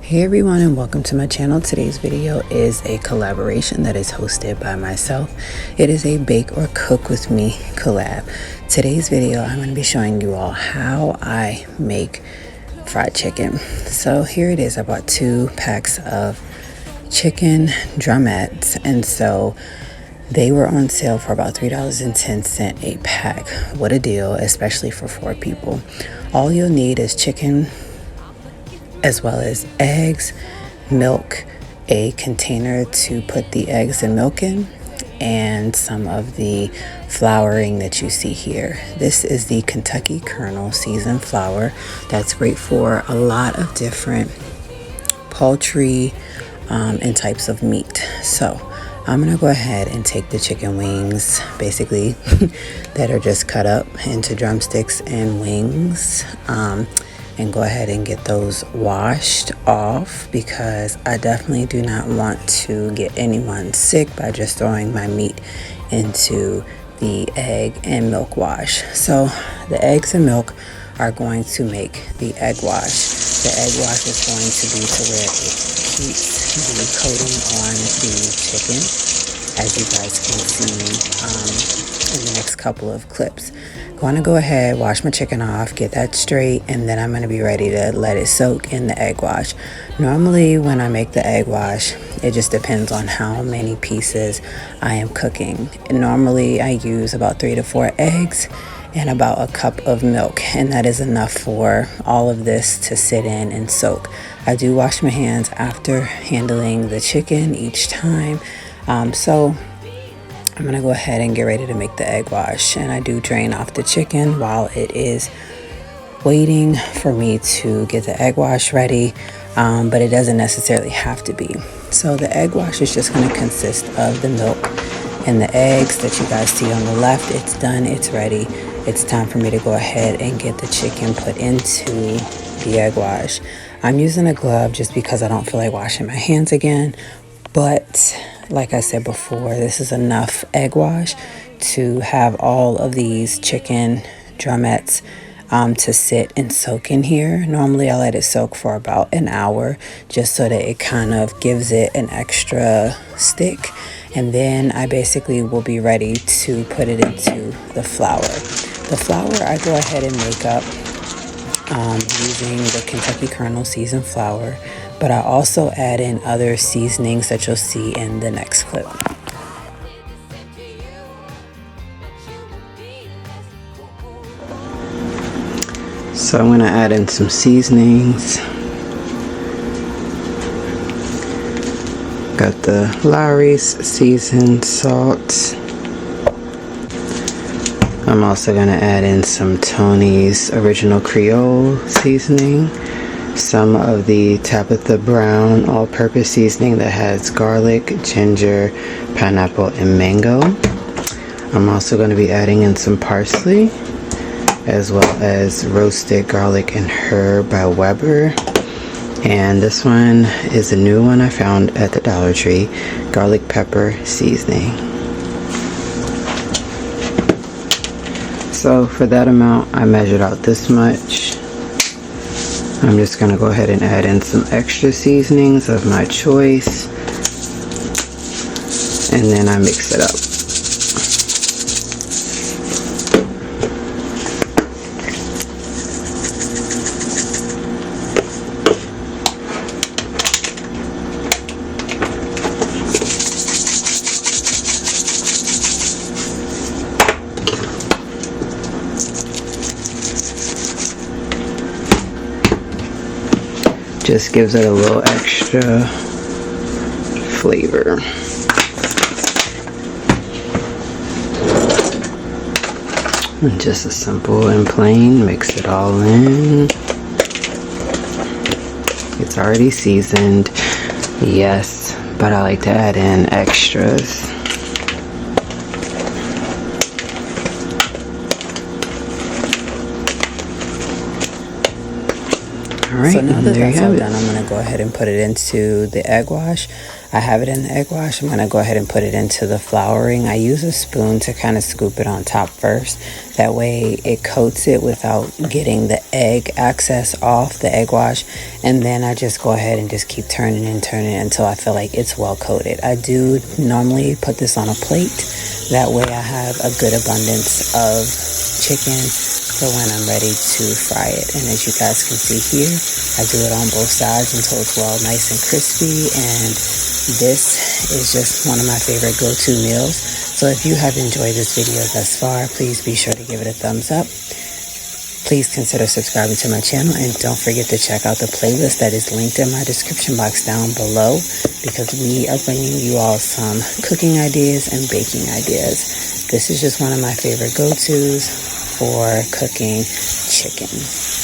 Hey everyone, and welcome to my channel. Today's video is a collaboration that is hosted by myself. It is a bake or cook with me collab. Today's video I'm going to be showing you all how I make fried chicken. So here it is. I bought 2 packs of chicken drumettes, and so they were on sale for about $3.10 a pack. What a deal, especially for 4 people. All you'll need is chicken, as well as eggs, milk, a container to put the eggs and milk in, and some of the flouring that you see here. This is the Kentucky Kernel seasoned flour that's great for a lot of different poultry and types of meat. So I'm gonna go ahead and take the chicken wings, basically, that are just cut up into drumsticks and wings, and go ahead and get those washed off, because I definitely do not want to get anyone sick by just throwing my meat into the egg and milk wash. So the eggs and milk are going to make the egg wash. The egg wash is going to be to where it keeps the coating on the chicken, as you guys can see in the next couple of clips. Going to go ahead, wash my chicken off, get that straight, and then I'm going to be ready to let it soak in the egg wash. Normally when I make the egg wash, it just depends on how many pieces I am cooking. And normally I use about 3 to 4 eggs and about a cup of milk, and that is enough for all of this to sit in and soak. I do wash my hands after handling the chicken each time, so I'm gonna go ahead and get ready to make the egg wash, and I do drain off the chicken while it is waiting for me to get the egg wash ready, but it doesn't necessarily have to be. So the egg wash is just gonna consist of the milk and the eggs that you guys see on the left. It's done, it's ready. It's time for me to go ahead and get the chicken put into the egg wash. I'm using a glove just because I don't feel like washing my hands again, but like I said before, this is enough egg wash to have all of these chicken drumettes to sit and soak in here. Normally I let it soak for about an hour just so that it kind of gives it an extra stick, and then I basically will be ready to put it into the flour. The flour I go ahead and make up using the Kentucky Kernel seasoned flour, but I also add in other seasonings that you'll see in the next clip. So I'm going to add in some seasonings. Got the Lawry's seasoned salt. I'm also going to add in some Tony's Original Creole seasoning, some of the Tabitha Brown all-purpose seasoning that has garlic, ginger, pineapple, and mango. I'm also going to be adding in some parsley, as well as roasted garlic and herb by Weber. And this one is a new one I found at the Dollar Tree, garlic pepper seasoning. So for that amount, I measured out this much. I'm just going to go ahead and add in some extra seasonings of my choice, and then I mix it up. Just gives it a little extra flavor. And just a simple and plain, mix it all in. It's already seasoned, yes, but I like to add in extras. right, So now that there you that's all have it. done, I'm going to go ahead and put it into the egg wash. I have it in the egg wash. I'm going to go ahead and put it into the flouring. I use a spoon to kind of scoop it on top first. That way it coats it without getting the egg access off the egg wash. And then I just go ahead and just keep turning and turning until I feel like it's well coated. I do normally put this on a plate. That way I have a good abundance of chicken for when I'm ready to fry it. And as you guys can see here, I do it on both sides until it's well nice and crispy, and this is just one of my favorite go-to meals. So if you have enjoyed this video thus far, please be sure to give it a thumbs up. Please consider subscribing to my channel, and don't forget to check out the playlist that is linked in my description box down below, because we are bringing you all some cooking ideas and baking ideas. This is just one of my favorite go-tos for cooking chicken.